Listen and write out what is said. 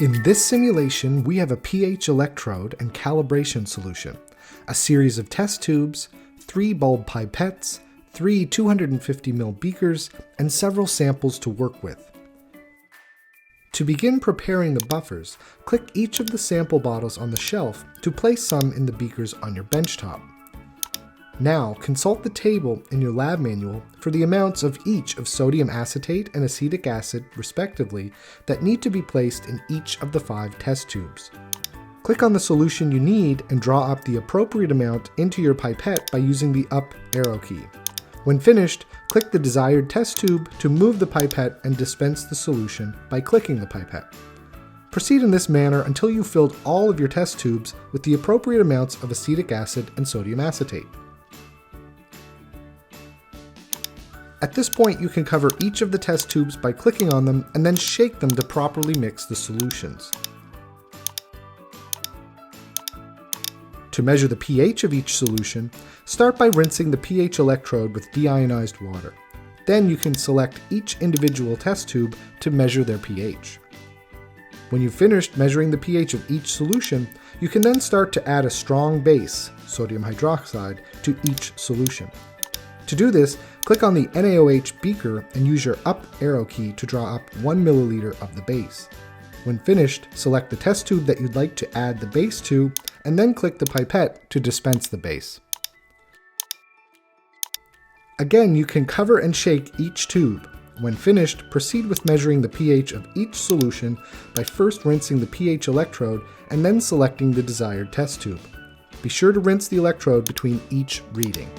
In this simulation, we have a pH electrode and calibration solution, a series of test tubes, 3 bulb pipettes, 3 250 ml beakers, and several samples to work with. To begin preparing the buffers, click each of the sample bottles on the shelf to place some in the beakers on your benchtop. Now, consult the table in your lab manual for the amounts of each of sodium acetate and acetic acid, respectively, that need to be placed in each of the 5 test tubes. Click on the solution you need and draw up the appropriate amount into your pipette by using the up arrow key. When finished, click the desired test tube to move the pipette and dispense the solution by clicking the pipette. Proceed in this manner until you've filled all of your test tubes with the appropriate amounts of acetic acid and sodium acetate. At this point, you can cover each of the test tubes by clicking on them and then shake them to properly mix the solutions. To measure the pH of each solution, start by rinsing the pH electrode with deionized water. Then you can select each individual test tube to measure their pH. When you've finished measuring the pH of each solution, you can then start to add a strong base, sodium hydroxide, to each solution. To do this, click on the NaOH beaker and use your up arrow key to draw up 1 milliliter of the base. When finished, select the test tube that you'd like to add the base to, and then click the pipette to dispense the base. Again, you can cover and shake each tube. When finished, proceed with measuring the pH of each solution by first rinsing the pH electrode and then selecting the desired test tube. Be sure to rinse the electrode between each reading.